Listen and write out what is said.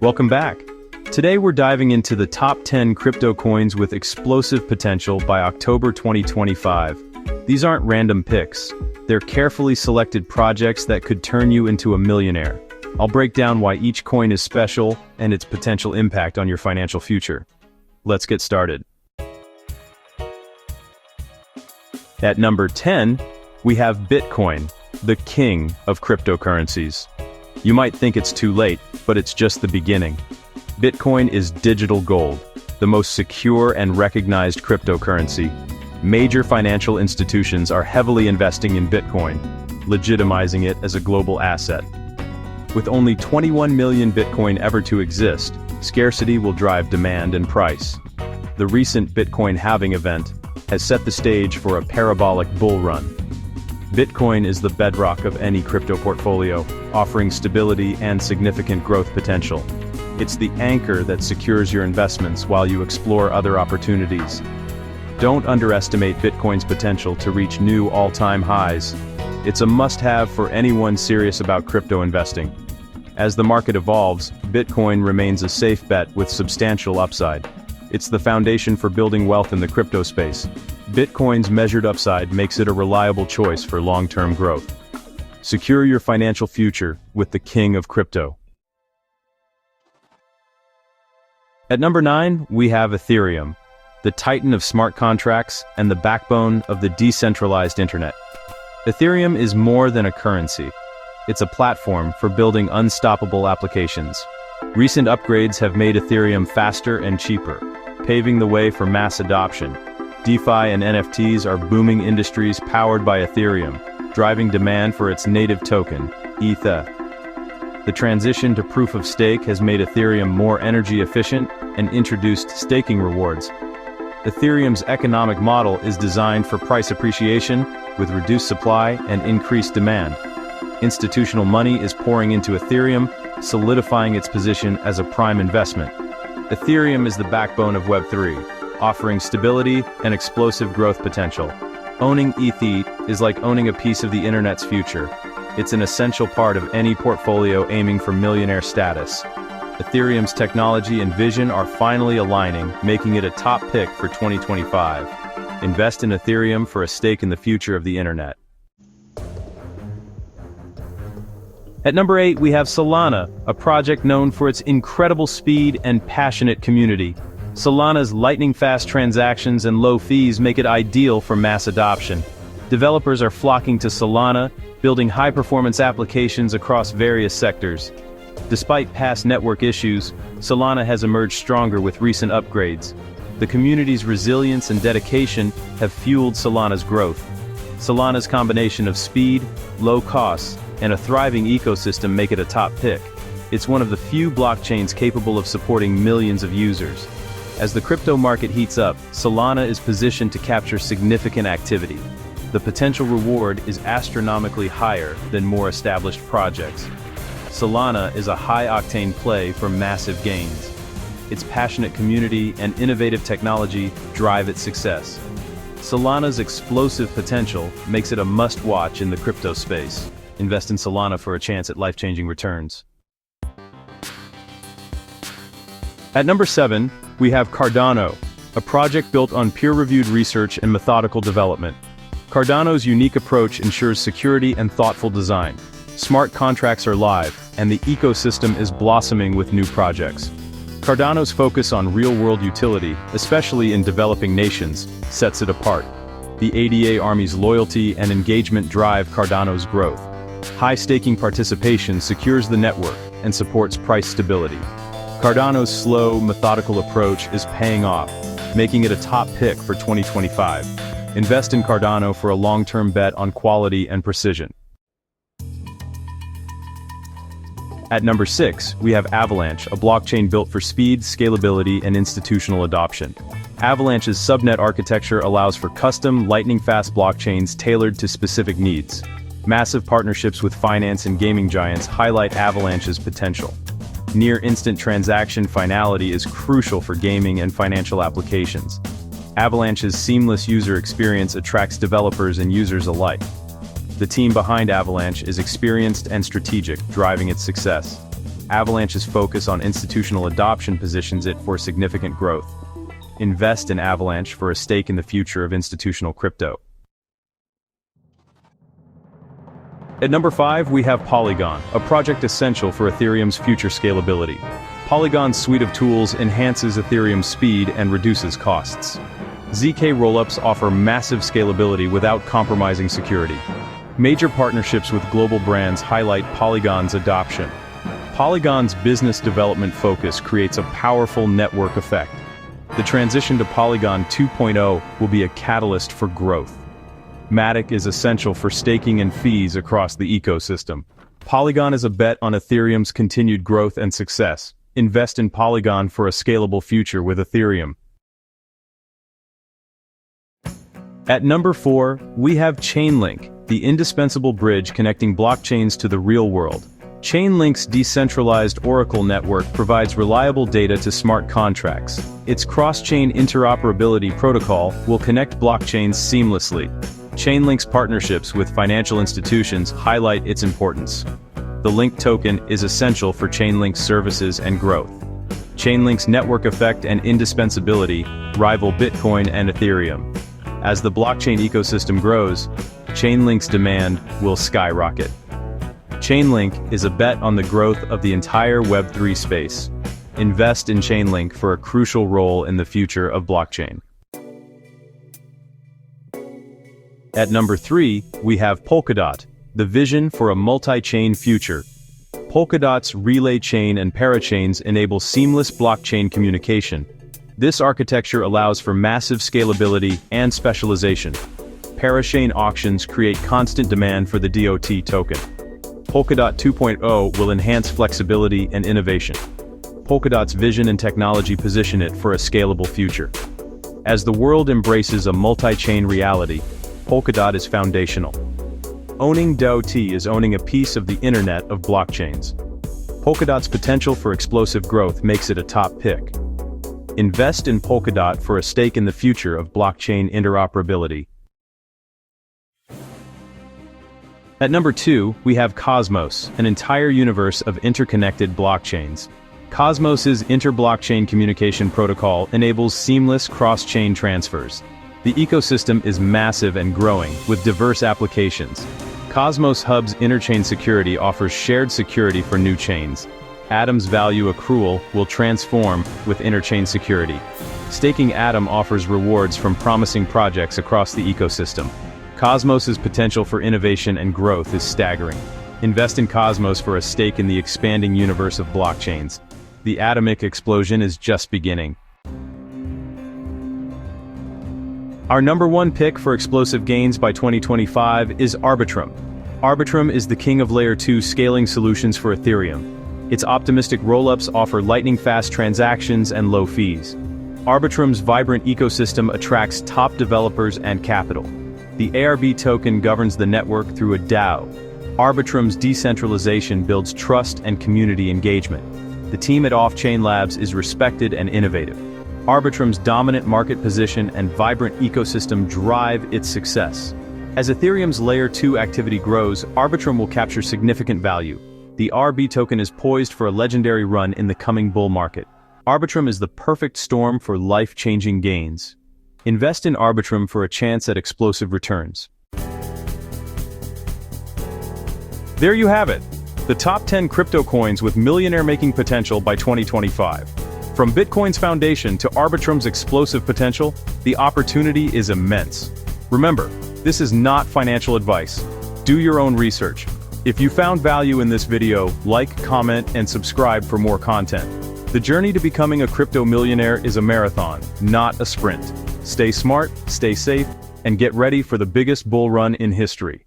Welcome back. Today we're diving into the top 10 crypto coins with explosive potential by October 2025. These aren't random picks. They're carefully selected projects that could turn you into a millionaire. I'll break down why each coin is special and its potential impact on your financial future. Let's get started. At number 10, we have Bitcoin, the king of cryptocurrencies. You might think it's too late, but it's just the beginning. Bitcoin is digital gold, the most secure and recognized cryptocurrency. Major financial institutions are heavily investing in Bitcoin, legitimizing it as a global asset. With only 21 million Bitcoin ever to exist, scarcity will drive demand and price. The recent Bitcoin halving event has set the stage for a parabolic bull run. Bitcoin is the bedrock of any crypto portfolio, offering stability and significant growth potential. It's the anchor that secures your investments while you explore other opportunities. Don't underestimate Bitcoin's potential to reach new all-time highs. It's a must-have for anyone serious about crypto investing. As the market evolves, Bitcoin remains a safe bet with substantial upside. It's the foundation for building wealth in the crypto space. Bitcoin's measured upside makes it a reliable choice for long-term growth. Secure your financial future with the king of crypto. At number 9, we have Ethereum, the titan of smart contracts and the backbone of the decentralized internet. Ethereum is more than a currency. It's a platform for building unstoppable applications. Recent upgrades have made Ethereum faster and cheaper, paving the way for mass adoption. DeFi and NFTs are booming industries powered by Ethereum, driving demand for its native token, ETH. The transition to proof of stake has made Ethereum more energy efficient and introduced staking rewards. Ethereum's economic model is designed for price appreciation with reduced supply and increased demand. Institutional money is pouring into Ethereum, solidifying its position as a prime investment. Ethereum is the backbone of Web3, offering stability and explosive growth potential. Owning ETH is like owning a piece of the internet's future. It's an essential part of any portfolio aiming for millionaire status. Ethereum's technology and vision are finally aligning, making it a top pick for 2025. Invest in Ethereum for a stake in the future of the internet. At number 8, we have Solana, a project known for its incredible speed and passionate community. Solana's lightning-fast transactions and low fees make it ideal for mass adoption. Developers are flocking to Solana, building high-performance applications across various sectors. Despite past network issues, Solana has emerged stronger with recent upgrades. The community's resilience and dedication have fueled Solana's growth. Solana's combination of speed, low costs, and a thriving ecosystem make it a top pick. It's one of the few blockchains capable of supporting millions of users. As the crypto market heats up, Solana is positioned to capture significant activity. The potential reward is astronomically higher than more established projects. Solana is a high-octane play for massive gains. Its passionate community and innovative technology drive its success. Solana's explosive potential makes it a must-watch in the crypto space. Invest in Solana for a chance at life-changing returns. At number 7, we have Cardano, a project built on peer-reviewed research and methodical development. Cardano's unique approach ensures security and thoughtful design. Smart contracts are live, and the ecosystem is blossoming with new projects. Cardano's focus on real-world utility, especially in developing nations, sets it apart. The ADA Army's loyalty and engagement drive Cardano's growth. High staking participation secures the network and supports price stability. Cardano's slow, methodical approach is paying off, making it a top pick for 2025. Invest in Cardano for a long-term bet on quality and precision. At number 6, we have Avalanche, a blockchain built for speed, scalability, and institutional adoption. Avalanche's subnet architecture allows for custom, lightning-fast blockchains tailored to specific needs. Massive partnerships with finance and gaming giants highlight Avalanche's potential. Near-instant transaction finality is crucial for gaming and financial applications. Avalanche's seamless user experience attracts developers and users alike. The team behind Avalanche is experienced and strategic, driving its success. Avalanche's focus on institutional adoption positions it for significant growth. Invest in Avalanche for a stake in the future of institutional crypto. At number 5, we have Polygon, a project essential for Ethereum's future scalability. Polygon's suite of tools enhances Ethereum's speed and reduces costs. ZK rollups offer massive scalability without compromising security. Major partnerships with global brands highlight Polygon's adoption. Polygon's business development focus creates a powerful network effect. The transition to Polygon 2.0 will be a catalyst for growth. Matic is essential for staking and fees across the ecosystem. Polygon is a bet on Ethereum's continued growth and success. Invest in Polygon for a scalable future with Ethereum. At number 4, we have Chainlink, the indispensable bridge connecting blockchains to the real world. Chainlink's decentralized Oracle network provides reliable data to smart contracts. Its cross-chain interoperability protocol will connect blockchains seamlessly. Chainlink's partnerships with financial institutions highlight its importance. The Link token is essential for Chainlink's services and growth. Chainlink's network effect and indispensability rival Bitcoin and Ethereum. As the blockchain ecosystem grows, Chainlink's demand will skyrocket. Chainlink is a bet on the growth of the entire Web3 space. Invest in Chainlink for a crucial role in the future of blockchain. At number 3, we have Polkadot, the vision for a multi-chain future. Polkadot's relay chain and parachains enable seamless blockchain communication. This architecture allows for massive scalability and specialization. Parachain auctions create constant demand for the DOT token. Polkadot 2.0 will enhance flexibility and innovation. Polkadot's vision and technology position it for a scalable future. As the world embraces a multi-chain reality, Polkadot is foundational. Owning DOT is owning a piece of the internet of blockchains. Polkadot's potential for explosive growth makes it a top pick. Invest in Polkadot for a stake in the future of blockchain interoperability. At number 2, we have Cosmos, an entire universe of interconnected blockchains. Cosmos's inter-blockchain communication protocol enables seamless cross-chain transfers. The ecosystem is massive and growing, with diverse applications. Cosmos Hub's interchain security offers shared security for new chains. Atom's value accrual will transform with interchain security. Staking Atom offers rewards from promising projects across the ecosystem. Cosmos's potential for innovation and growth is staggering. Invest in Cosmos for a stake in the expanding universe of blockchains. The atomic explosion is just beginning. Our number 1 pick for explosive gains by 2025 is Arbitrum. Arbitrum is the king of Layer 2 scaling solutions for Ethereum. Its optimistic rollups offer lightning-fast transactions and low fees. Arbitrum's vibrant ecosystem attracts top developers and capital. The ARB token governs the network through a DAO. Arbitrum's decentralization builds trust and community engagement. The team at Off-Chain Labs is respected and innovative. Arbitrum's dominant market position and vibrant ecosystem drive its success. As Ethereum's Layer 2 activity grows, Arbitrum will capture significant value. The RB token is poised for a legendary run in the coming bull market. Arbitrum is the perfect storm for life-changing gains. Invest in Arbitrum for a chance at explosive returns. There you have it, the top 10 crypto coins with millionaire-making potential by 2025. From Bitcoin's foundation to Arbitrum's explosive potential, the opportunity is immense. Remember, this is not financial advice. Do your own research. If you found value in this video, like, comment, and subscribe for more content. The journey to becoming a crypto millionaire is a marathon, not a sprint. Stay smart, stay safe, and get ready for the biggest bull run in history.